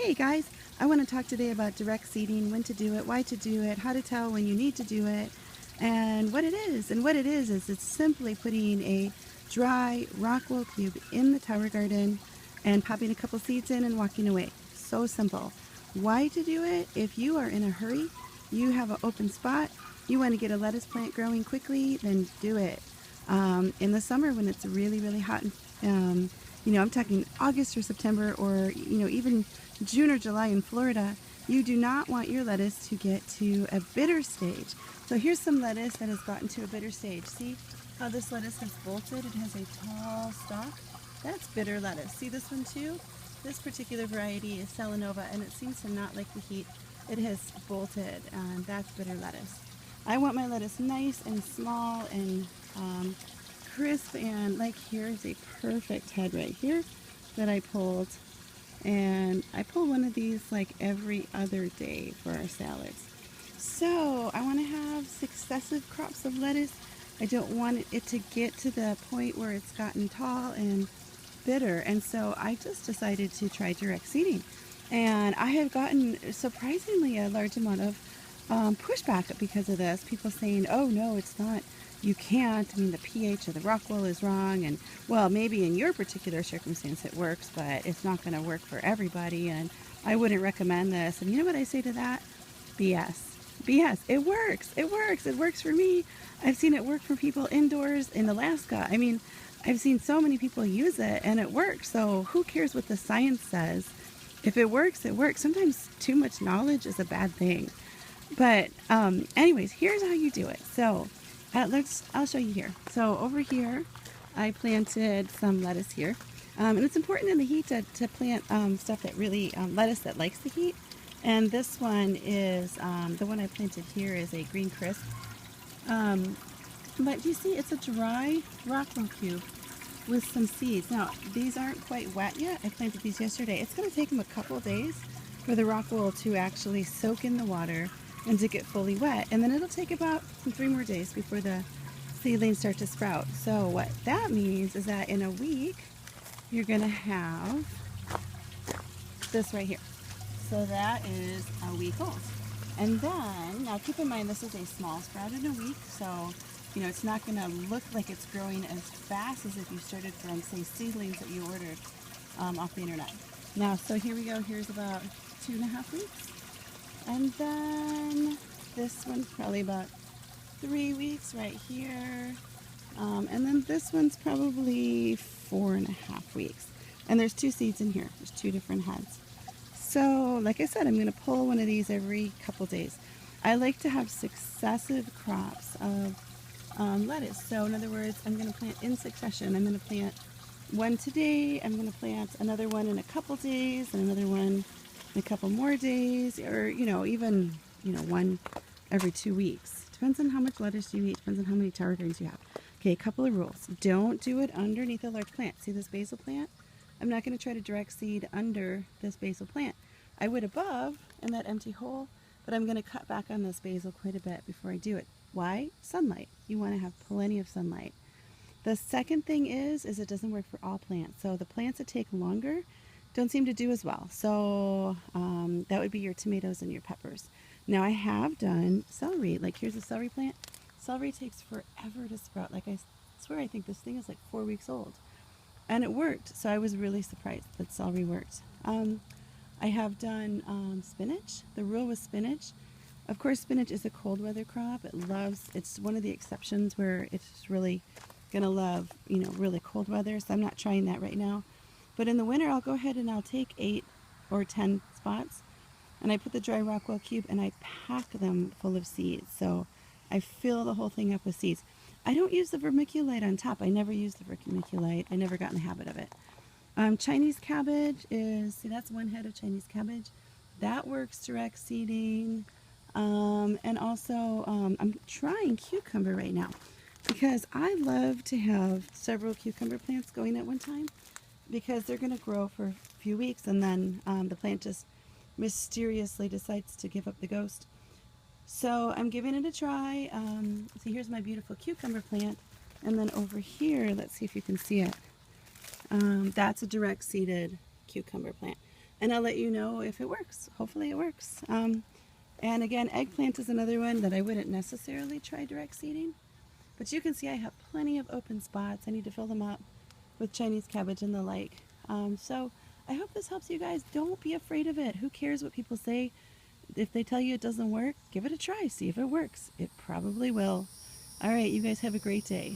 Hey guys, I want to talk today about direct seeding, when to do it, why to do it, how to tell when you need to do it, and what it is. And what it is it's simply putting a dry rock wool cube in the tower garden and popping a couple seeds in and walking away. So simple. Why to do it? If you are in a hurry, you have an open spot, you want to get a lettuce plant growing quickly, then do it. In the summer when it's really, really hot, I'm talking August or September or, even June or July in Florida, you do not want your lettuce to get to a bitter stage. So here's some lettuce that has gotten to a bitter stage. See how this lettuce has bolted? It has a tall stalk. That's bitter lettuce. See this one too? This particular variety is Selenova, and it seems to not like the heat. It has bolted, and that's bitter lettuce. I want my lettuce nice and small and crisp, and like here's a perfect head right here that I pulled, and I pull one of these like every other day for our salads. So I want to have successive crops of lettuce. I don't want it to get to the point where it's gotten tall and bitter, and so I just decided to try direct seeding, and I have gotten surprisingly a large amount of pushback because of this. People saying, oh no, it's not, you can't, I mean the pH of the rock wool is wrong, and well, maybe in your particular circumstance it works, but it's not going to work for everybody, and I wouldn't recommend this. And you know what I say to that? BS. BS. It works. It works. It works for me. I've seen it work for people indoors in Alaska. I mean, I've seen so many people use it and it works. So who cares what the science says? If it works, it works. Sometimes too much knowledge is a bad thing. But anyways, here's how you do it. So I'll show you here. So over here, I planted some lettuce here. And it's important in the heat to plant stuff that really, lettuce that likes the heat. And this one is, the one I planted here is a green crisp. But you see, it's a dry rock wool cube with some seeds. Now, these aren't quite wet yet. I planted these yesterday. It's going to take them a couple days for the rock wool to actually soak in the water and to get fully wet. And then it'll take about 3 more days before the seedlings start to sprout. So what that means is that in a week, you're going to have this right here. So that is a week old. And then, now keep in mind this is a small sprout in a week, so it's not going to look like it's growing as fast as if you started from, say, seedlings that you ordered off the internet. Now, so here we go. Here's about 2.5 weeks. And then this one's probably about 3 weeks right here. And then this one's probably 4.5 weeks. And there's 2 seeds in here. There's 2 different heads. So, like I said, I'm going to pull one of these every couple days. I like to have successive crops of lettuce. So, in other words, I'm going to plant in succession. I'm going to plant one today. I'm going to plant another one in a couple days, and another one in a couple more days, or even one every 2 weeks. Depends on how much lettuce you eat. Depends on how many tower greens you have. Okay, a couple of rules. Don't do it underneath a large plant. See this basil plant? I'm not going to try to direct seed under this basil plant. I would above in that empty hole, but I'm going to cut back on this basil quite a bit before I do it. Why? Sunlight. You want to have plenty of sunlight. The second thing is it doesn't work for all plants. So the plants that take longer don't seem to do as well. So that would be your tomatoes and your peppers. Now I have done celery. Like here's a celery plant. Celery takes forever to sprout. Like I swear, I think this thing is like 4 weeks old. And it worked, so I was really surprised that celery worked. I have done spinach. The rule with spinach, of course, spinach is a cold weather crop. It's one of the exceptions where it's really gonna love, really cold weather. So I'm not trying that right now. But in the winter, I'll go ahead and I'll take 8 or 10 spots, and I put the dry rock wool cube and I pack them full of seeds. So I fill the whole thing up with seeds. I don't use the vermiculite on top. I never use the vermiculite. I never got in the habit of it. Chinese cabbage see, that's one head of Chinese cabbage. That works direct seeding. And also, I'm trying cucumber right now because I love to have several cucumber plants going at one time because they're going to grow for a few weeks and then the plant just mysteriously decides to give up the ghost. So I'm giving it a try. So here's my beautiful cucumber plant. And then over here, let's see if you can see it. That's a direct seeded cucumber plant. and I'll let you know if it works. Hopefully it works. And again, eggplant is another one that I wouldn't necessarily try direct seeding. But you can see I have plenty of open spots. I need to fill them up with Chinese cabbage and the like. So I hope this helps you guys. Don't be afraid of it. Who cares what people say? If they tell you it doesn't work, give it a try. See if it works. It probably will. All right, you guys have a great day.